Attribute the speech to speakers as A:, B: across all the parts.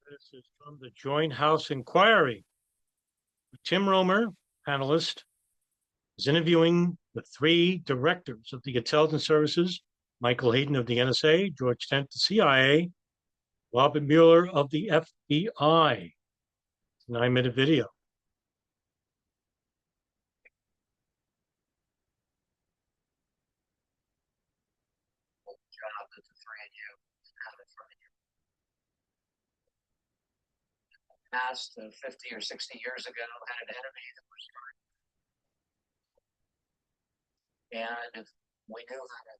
A: This is from the Joint House Inquiry. Tim Roemer, panelist, is interviewing the three directors of the intelligence services, Michael Hayden of the NSA, George Tenet, the CIA, Robert Mueller of the FBI. It's a 9-minute video.
B: Job that the three of you have in front of you. Past 50 or 60 years ago, had an enemy that was trying, and we knew that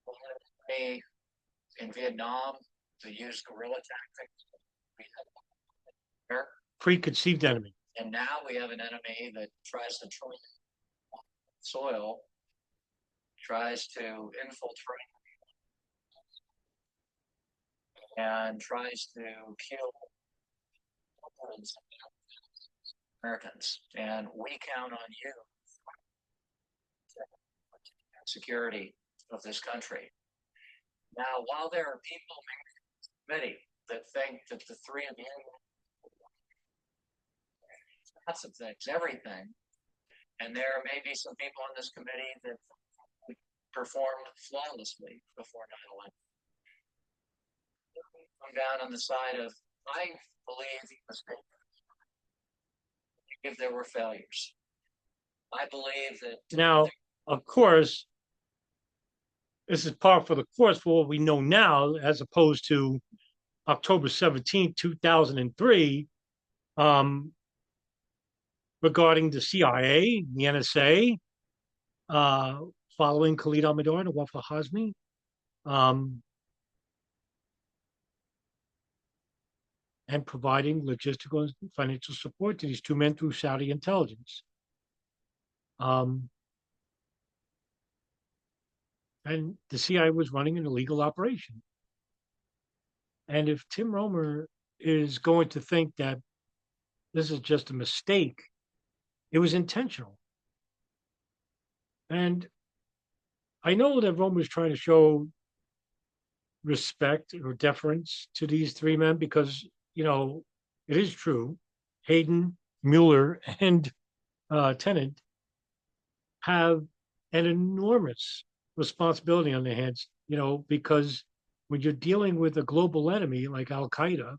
B: we had an enemy in Vietnam to use guerrilla tactics. We had there,
A: Preconceived enemy.
B: and now we have an enemy that tries to train soil, tries to infiltrate, and tries to kill Americans. And we count on you for security of this country. Now, while there are people in the committee that think that the three of you, lots of things, everything, and there may be some people on this committee that performed flawlessly before 9/11. Come down on the side of, I believe if there were failures. I believe that.
A: Now, of course, this is par for the course for what we know now, as opposed to October 17, 2003, regarding the CIA, the NSA, following Khalid al-Mihdhar and Wafa Hazmi, and providing logistical and financial support to these two men through Saudi intelligence. And the CIA was running an illegal operation. And if Tim Roemer is going to think that this is just a mistake, it was intentional. And I know that Roemer is trying to show respect or deference to these three men because, you know, it is true. Hayden, Mueller, and Tenet have an enormous responsibility on their hands, you know, because when you're dealing with a global enemy like Al Qaeda,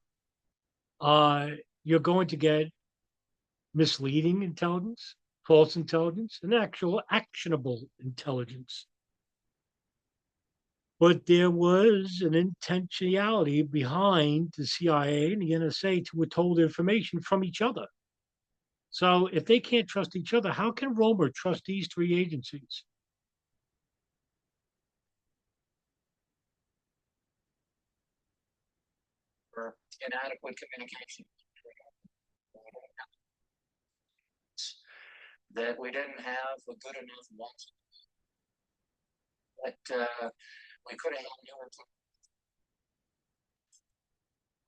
A: you're going to get misleading intelligence, false intelligence, and actual actionable intelligence. But there was an intentionality behind the CIA and the NSA to withhold information from each other. So if they can't trust each other, how can Roemer trust these three agencies?
B: For inadequate communication. That we didn't have a good enough one. That we could have had newer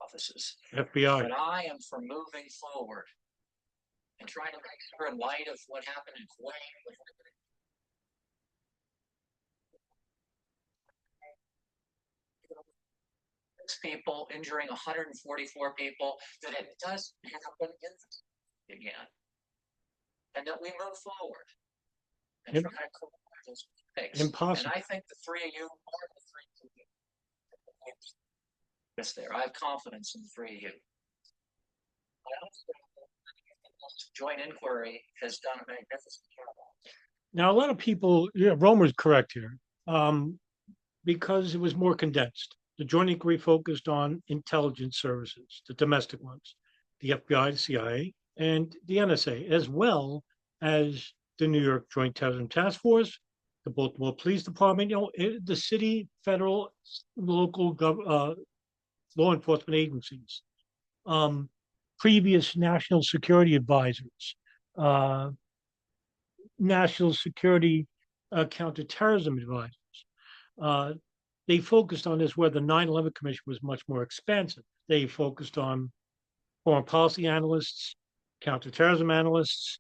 B: offices.
A: FBI.
B: But I am for moving forward and trying to make sure, in light of what happened in Kuwait, people injuring 144 people, that it doesn't happen again, and that we move forward and try to correct those mistakes.
A: Impossible.
B: And I think the three of you are the three of you. Yes, there. I have confidence in the three of you. I also Joint Inquiry has done a magnificent job.
A: Now, a lot of people, yeah, Roemer's correct here, because it was more condensed. The Joint Inquiry focused on intelligence services, the domestic ones, the FBI, the CIA, and the NSA, as well as the New York Joint Terrorism Task Force, the Baltimore Police Department, you know, the city, federal, local law enforcement agencies, previous national security advisors, national security counterterrorism advisors. They focused on this where the 9/11 Commission was much more expansive. They focused on foreign policy analysts, counterterrorism analysts,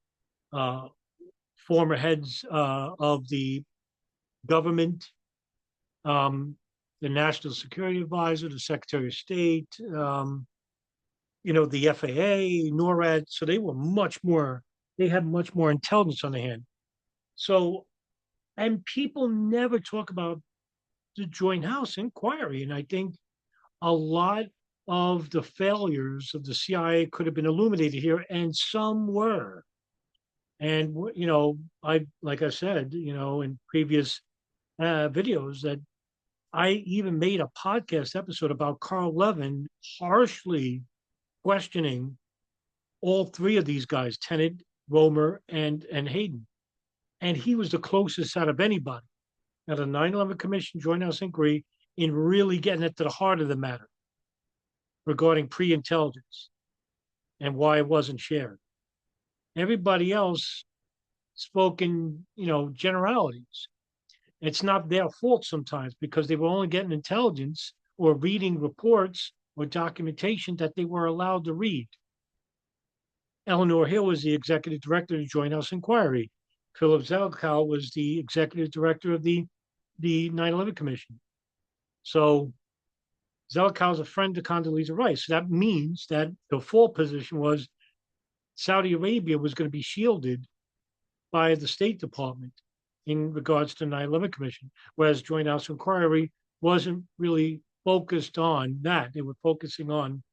A: former heads of the government, the National Security Advisor, the Secretary of State, the FAA, NORAD. So they had much more intelligence on the hand. So, and people never talk about the Joint House inquiry. And I think a lot of the failures of the CIA could have been illuminated here, and some were. And like I said, in previous videos, that I even made a podcast episode about Carl Levin harshly questioning all three of these guys, Tenet, Roemer, and Hayden. And he was the closest out of anybody at a 9/11 Commission Joint House inquiry in really getting it to the heart of the matter regarding pre-intelligence and why it wasn't shared. Everybody else spoke in, generalities. It's not their fault sometimes because they were only getting intelligence or reading reports or documentation that they were allowed to read. Eleanor Hill was the executive director of the Joint House Inquiry. Philip Zelikow was the executive director of the 9/11 Commission. So Zelikow is a friend to Condoleezza Rice. So that means that the full position was Saudi Arabia was going to be shielded by the State Department in regards to the 9/11 Commission, whereas Joint House Inquiry wasn't really focused on that. They were focusing on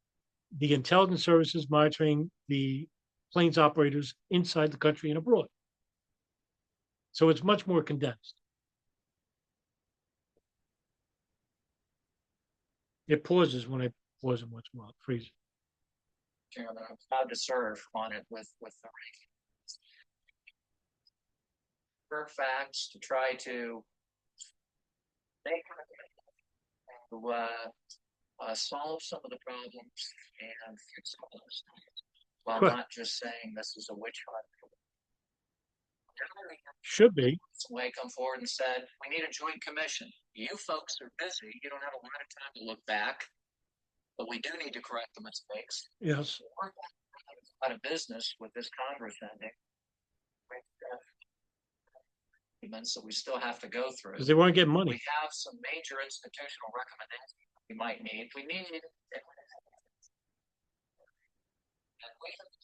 A: the intelligence services monitoring the planes operators inside the country and abroad. So it's much more condensed. It pauses when I pause it once more, freeze.
B: Chairman, I'm proud to serve on it with the ranking. For facts to try to make solve some of the problems and fix some of those things, while
A: Correct.
B: not just saying this is a witch hunt.
A: Should be.
B: Somebody come forward and said, we need a joint commission. You folks are busy. You don't have a lot of time to look back, but we do need to correct the mistakes.
A: Yes.
B: We're out of business with this Congress ending. So we still have to go through.
A: Because they weren't getting money.
B: We have some major institutional recommendations we might need. We need.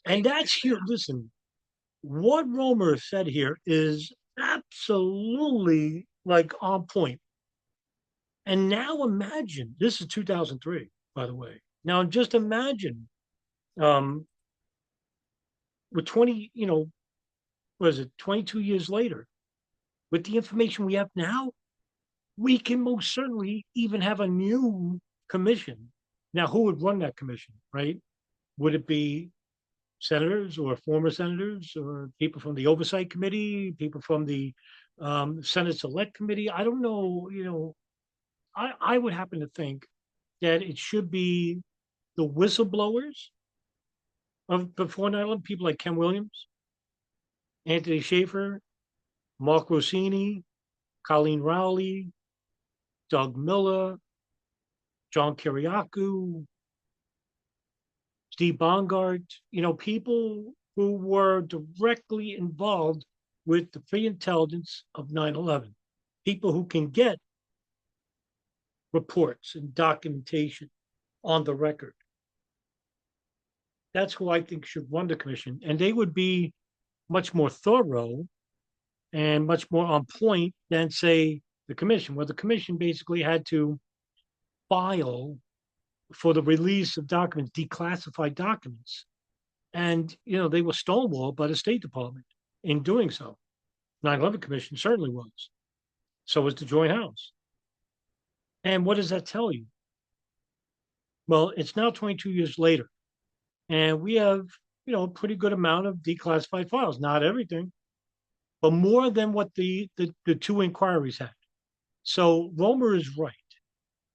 A: And that's huge. Listen, what Roemer said here is absolutely like on point. And now imagine, this is 2003, by the way. Now just imagine with 20, what is it, 22 years later, with the information we have now, we can most certainly even have a new commission. Now, who would run that commission, right? Would it be senators or former senators or people from the oversight committee, people from the Senate Select Committee? I don't know, I would happen to think that it should be the whistleblowers of before 9/11, people like Ken Williams, Anthony Schaefer, Mark Rossini, Colleen Rowley, Doug Miller, John Kiriakou, Steve Bongard, people who were directly involved with the pre-intelligence of 9/11, people who can get reports and documentation on the record. That's who I think should run the commission. And they would be much more thorough and much more on point than, say, the commission, where the commission basically had to file for the release of documents, declassified documents. And, they were stonewalled by the State Department in doing so. 9/11 Commission certainly was. So was the Joint House. And what does that tell you? Well, it's now 22 years later. And we have, a pretty good amount of declassified files. Not everything, but more than what the two inquiries had. So Roemer is right.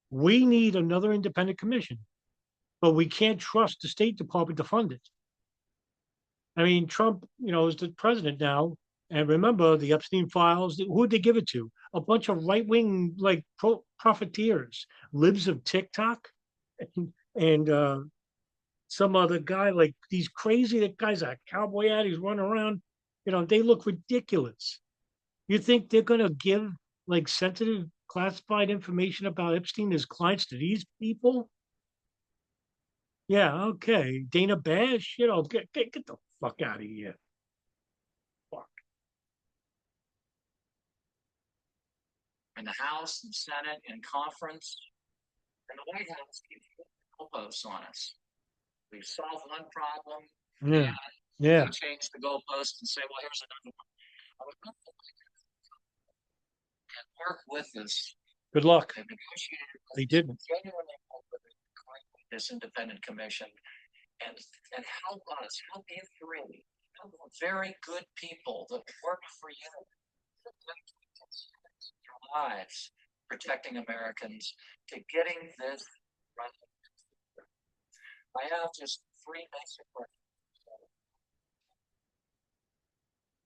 A: We need another independent commission, but we can't trust the State Department to fund it. I mean, Trump, is the president now. And remember the Epstein files, who would they give it to? A bunch of right-wing, profiteers, libs of TikTok, and some other guy, like these crazy guys, a cowboy hat, he's running around. They look ridiculous. You think they're going to give sensitive classified information about Epstein as clients to these people? Yeah, okay. Dana Bash, get the fuck out of here. Fuck.
B: In the House and Senate and conference, and the White House keeps goalposts on us. We solve one problem,
A: Yeah,
B: and
A: yeah.
B: they change the goalpost and say, "Well, here's another one." I would love to work with us.
A: Good luck.
B: They negotiated with
A: They
B: us,
A: didn't.
B: genuinely work with this independent commission, and help us, help you three, help very good people that work for you, your lives, protecting Americans to getting this right. I have just three basic questions.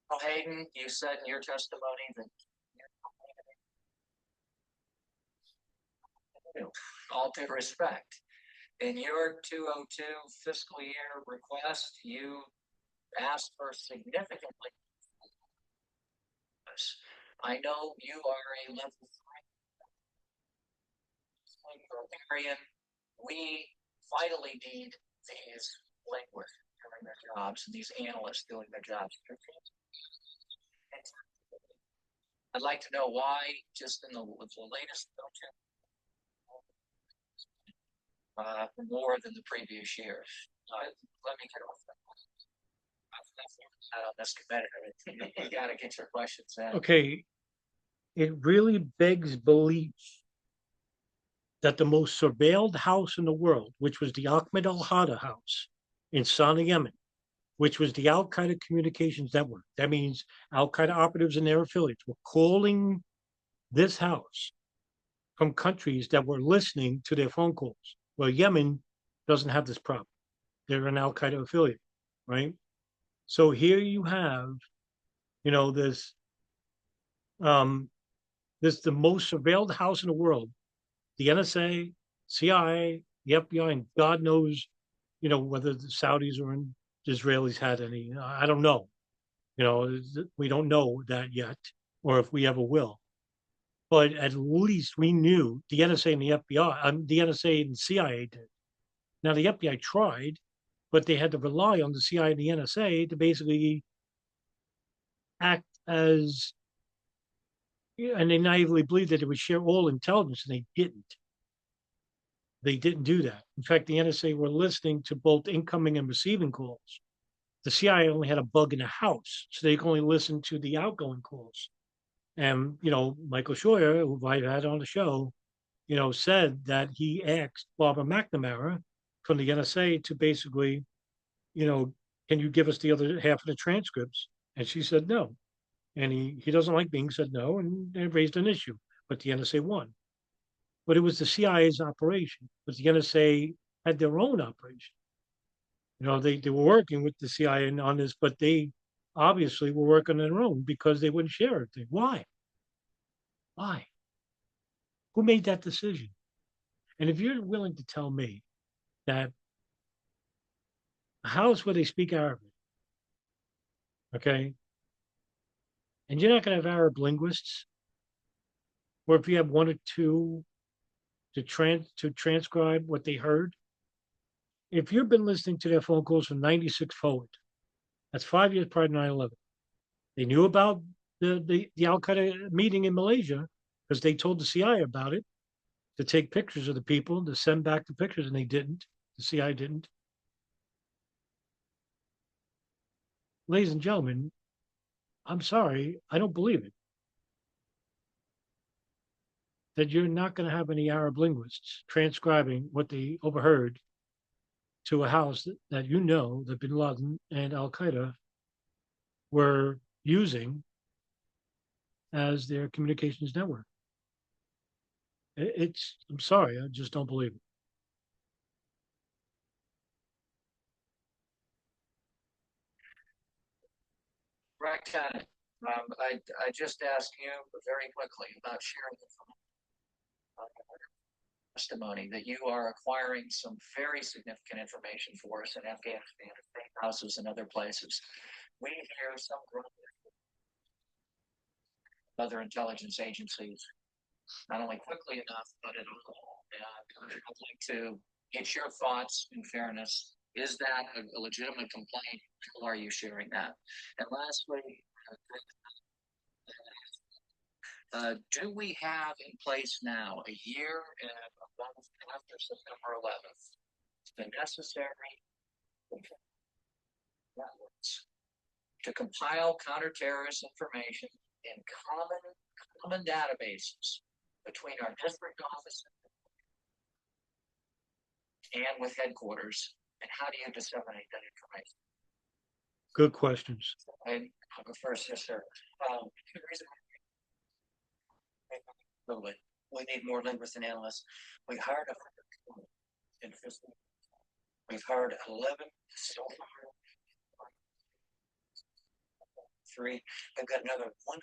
B: Well, Hayden, you said in your testimony that all due respect, in your 202 fiscal year request, you asked for significantly. I know you are a level 3 librarian. We vitally need these linguists doing their jobs, these analysts doing their jobs. I'd like to know why, just in the latest budget, more than the previous years. Let me get off that. On this competitor, you got to get your questions in.
A: Okay, it really begs belief that the most surveilled house in the world, which was the Ahmed al-Hada house in Sana'a, Yemen, which was the Al-Qaeda communications network. That means Al-Qaeda operatives and their affiliates were calling this house from countries that were listening to their phone calls. Well, Yemen doesn't have this problem. They're an Al-Qaeda affiliate, right? So here you have, this this the most surveilled house in the world. The NSA, CIA, the FBI, and God knows, whether the Saudis or the Israelis had any. I don't know. We don't know that yet, or if we ever will. But at least we knew the NSA and the FBI, the NSA and the CIA did. Now the FBI tried, but they had to rely on the CIA and the NSA to basically act as, and they naively believed that it would share all intelligence, and they didn't. They didn't do that. In fact, the NSA were listening to both incoming and receiving calls. The CIA only had a bug in the house, so they could only listen to the outgoing calls. And, Michael Scheuer, who I've had on the show, said that he asked Barbara McNamara from the NSA to basically, can you give us the other half of the transcripts? And she said no. And he doesn't like being said no, and it raised an issue. But the NSA won. But it was the CIA's operation, but the NSA had their own operation. They were working with the CIA on this, but they obviously were working on their own because they wouldn't share everything. Why? Why? Who made that decision? And if you're willing to tell me that a house where they speak Arabic, okay, and you're not going to have Arab linguists, or if you have one or two to transcribe what they heard, if you've been listening to their phone calls from 96 forward, that's 5 years prior to 9/11. They knew about the Al Qaeda meeting in Malaysia because they told the CIA about it to take pictures of the people, to send back the pictures, and they didn't. The CIA didn't. Ladies and gentlemen, I'm sorry, I don't believe it. That you're not going to have any Arab linguists transcribing what they overheard to a house that that bin Laden and Al Qaeda were using as their communications network. I'm sorry, I just don't believe it.
B: Right, Tenet. I just asked you very quickly about sharing the testimony that you are acquiring some very significant information for us in Afghanistan, state houses, and other places. We hear some other intelligence agencies not only quickly enough, but at all. And I'd like to get your thoughts in fairness. Is that a legitimate complaint? How are you sharing that? And lastly, do we have in place now, a year and a month after September 11th, the necessary networks to compile counterterrorist information in common databases between our district office and with headquarters? And how do you disseminate that information?
A: Good questions.
B: And I'll go first, yes, sir. The reason we need more linguists and analysts. We hired in fiscal. We've hired 11 so far. 3. We've got another 101.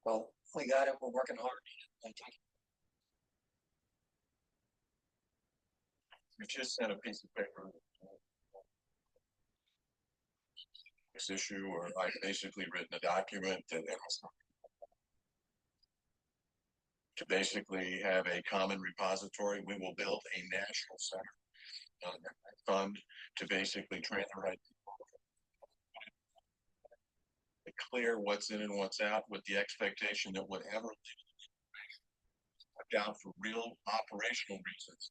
B: Well, we got it. We're working hard.
C: We just sent a piece of paper. This issue, or I've basically written a document that to basically have a common repository. We will build a national center fund to basically train the right people, to clear what's in and what's out, with the expectation that whatever down for real operational reasons.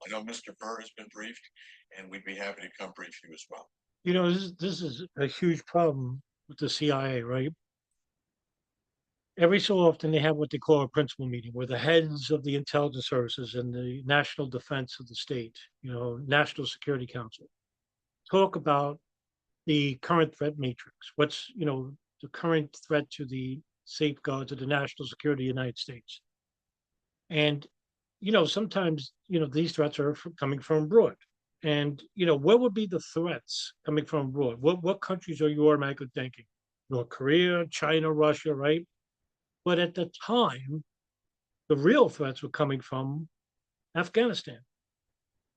C: I know Mr. Burr has been briefed, and we'd be happy to come brief you as well.
A: You know, this is a huge problem with the CIA, right? Every so often they have what they call a principal meeting where the heads of the intelligence services and the national defense of the state, you know, National Security Council, talk about the current threat matrix. What's, you know, the current threat to the safeguards of the national security of the United States. And, you know, sometimes, you know, these threats are coming from abroad. And, you know, what would be the threats coming from abroad? What countries are you automatically thinking? North Korea, China, Russia, right? But at the time, the real threats were coming from Afghanistan,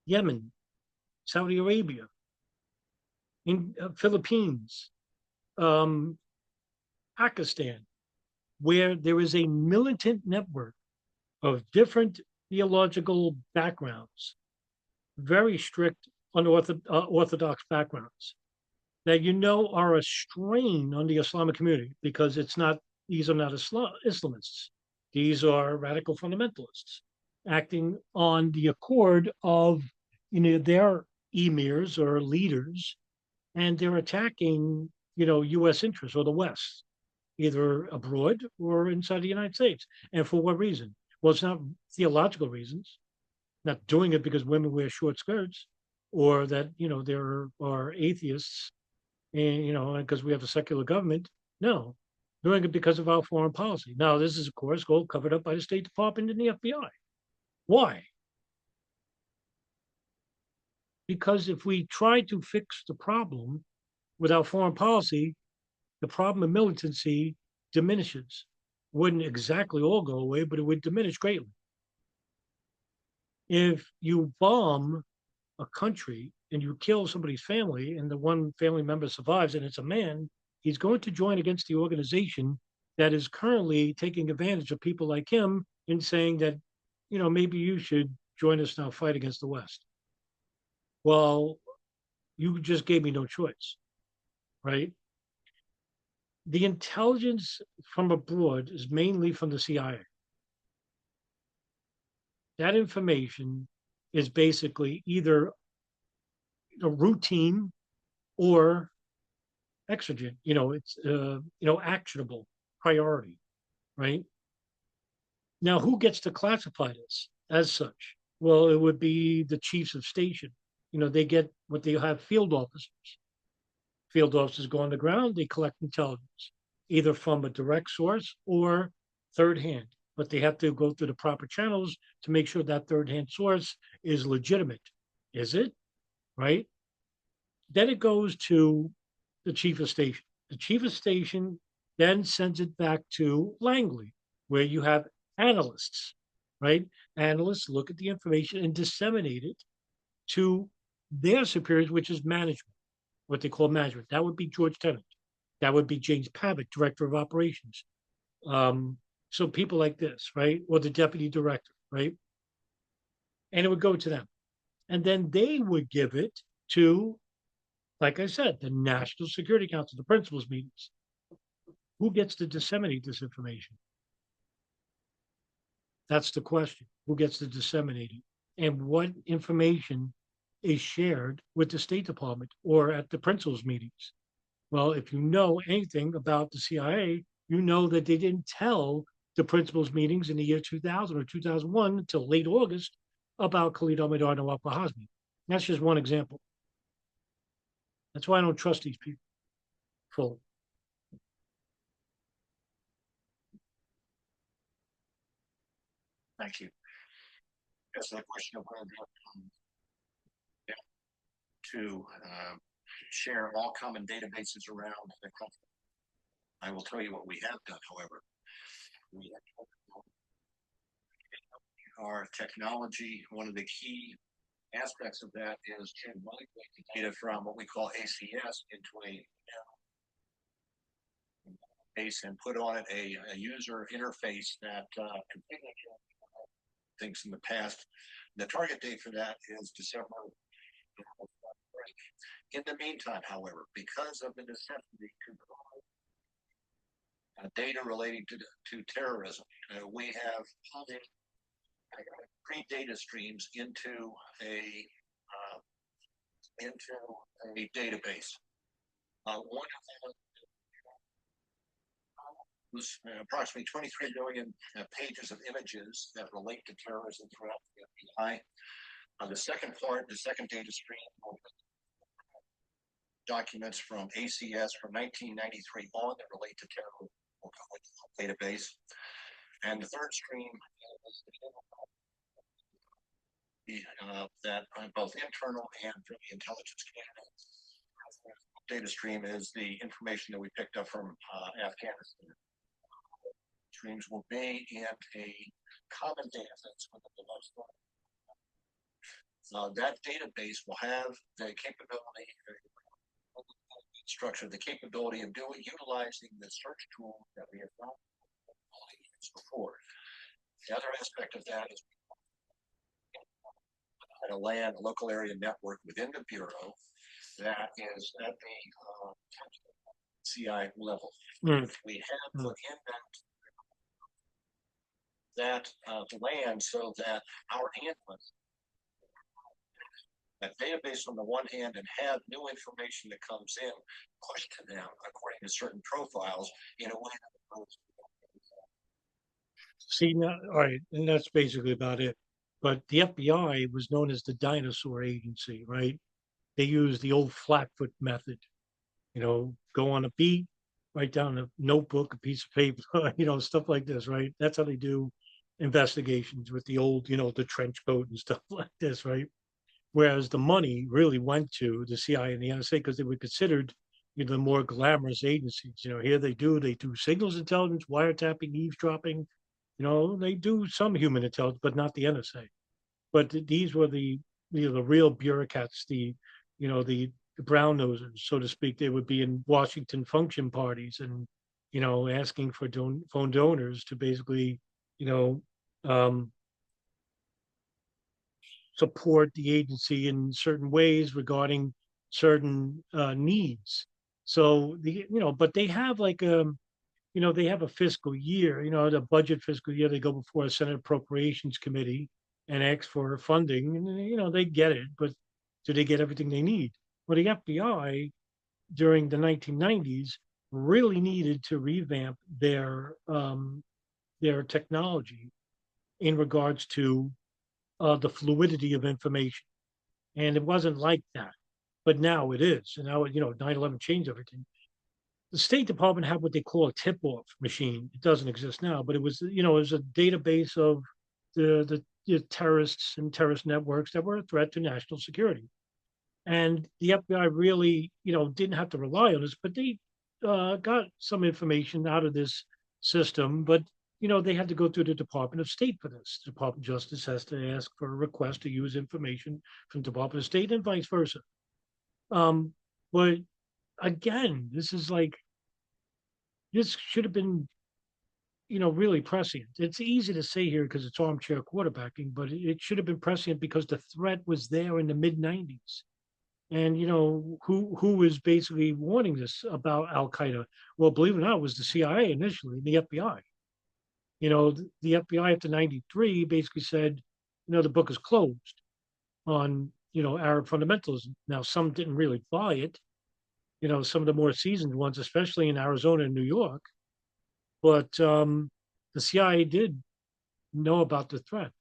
A: Yemen, Saudi Arabia, in Philippines, Pakistan, where there is a militant network of different theological backgrounds, very strict, unorthodox backgrounds, that you know are a strain on the Islamic community because it's not; these are not Islamists; these are radical fundamentalists acting on the accord of, you know, their emirs or leaders, and they're attacking, you know, U.S. interests or the West, either abroad or inside the United States. And for what reason? Well, it's not theological reasons, not doing it because women wear short skirts, or that, you know, there are atheists, and, you know, because we have a secular government. No, doing it because of our foreign policy. Now, this is, of course, all covered up by the State Department and the FBI. Why? Because if we try to fix the problem with our foreign policy, the problem of militancy diminishes. Wouldn't exactly all go away, but it would diminish greatly. If you bomb a country and you kill somebody's family and the one family member survives and it's a man, he's going to join against the organization that is currently taking advantage of people like him in saying that, you know, maybe you should join us now, fight against the West. Well, you just gave me no choice, right? The intelligence from abroad is mainly from the CIA. That information is basically either a routine or exigent. You know, it's you know, actionable, priority, right? Now, who gets to classify this as such? Well, it would be the chiefs of station. You know, they get what they have: field officers. Field officers go on the ground, they collect intelligence, either from a direct source or third hand, but they have to go through the proper channels to make sure that third hand source is legitimate. Is it? Right? Then it goes to the chief of station. The chief of station then sends it back to Langley, where you have analysts, right? Analysts look at the information and disseminate it to their superiors, which is management. what they call management. That would be George Tenet. That would be James Pavitt, director of operations. So people like this, right? Or the deputy director, right? And it would go to them. And then they would give it to, like I said, the National Security Council, the principals meetings. Who gets to disseminate this information? That's the question. Who gets to disseminate it? And what information is shared with the State Department or at the principals meetings? Well, if you know anything about the CIA, you know that they didn't tell the principals meetings in the year 2000 or 2001 until late August about Khalid al-Mihdhar and Nawaf al-Hazmi. That's just one example. That's why I don't trust these people fully.
C: Thank you. As to the question of whether to share all common databases around the country, I will tell you what we have done, however. We have our technology, one of the key aspects of that is to migrate the data from what we call ACS into a base and put on it a user interface that completely things in the past. The target date for that is December. In the meantime, however, because of the necessity to provide data relating to terrorism, we have pre-data streams into a database. One of them was approximately 23 million pages of images that relate to terrorism throughout the FBI. The second part, the second data stream, documents from ACS from 1993 on that relate to terrorism database. And the third stream is that both internal and from the intelligence community. Data stream is the information that we picked up from Afghanistan. Streams will be in a common database with the most. That database will have the capability, structure, the capability of utilizing the search tool that we have not used before. The other aspect of that is a local area network within the Bureau that is at the CI level. We have put in that land so that our analysts that database on the one hand and have new information that comes in pushed to them according to certain profiles in a way that
A: See, now, all right, and that's basically about it. But the FBI was known as the dinosaur agency, right? They used the old flatfoot method, go on a beat, write down a notebook, a piece of paper, stuff like this, right? That's how they do investigations with the old, the trench coat and stuff like this, right? Whereas the money really went to the CIA and the NSA because they were considered, the more glamorous agencies. Here they do signals intelligence, wiretapping, eavesdropping. They do some human intelligence, but not the NSA. But these were the real bureaucrats, the brown nosers, so to speak. They would be in Washington function parties and asking for phone donors to basically support the agency in certain ways regarding certain needs. So but they have like they have a fiscal year, the budget fiscal year. They go before a Senate Appropriations Committee and ask for funding, and they get it, but do they get everything they need? Well, the FBI during the 1990s really needed to revamp their technology in regards to the fluidity of information. And it wasn't like that, but now it is. And now, 9/11 changed everything. The State Department had what they call a tip-off machine. It doesn't exist now, but it was, it was a database of the terrorists and terrorist networks that were a threat to national security. And the FBI really, didn't have to rely on this, but they got some information out of this system. But they had to go through the Department of State for this. The Department of Justice has to ask for a request to use information from the Department of State and vice versa. But again, this is like, this should have been, really prescient. It's easy to say here because it's armchair quarterbacking, but it should have been prescient because the threat was there in the mid 90s. And who was basically warning this about Al Qaeda? Well, believe it or not, it was the CIA initially, the FBI. The FBI after '93 basically said, the book is closed on Arab fundamentalism. Now, some didn't really buy it. Some of the more seasoned ones, especially in Arizona and New York, but the CIA did know about the threat,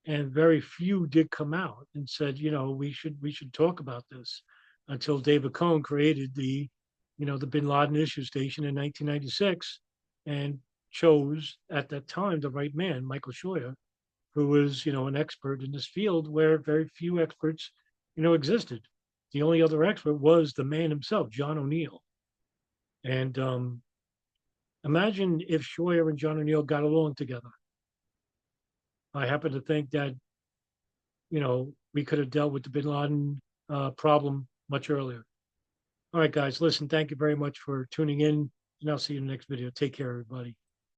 A: and very few did come out and said, we should talk about this, until David Cohn created the Bin Laden issue station in 1996, and chose at that time the right man, Michael Scheuer, who was an expert in this field where very few experts existed. The only other expert was the man himself, John O'Neill. And imagine if Scheuer and John O'Neill got along together. I happen to think that we could have dealt with the Bin Laden problem much earlier. All right, guys, listen, thank you very much for tuning in, and I'll see you in the next video. Take care, everybody.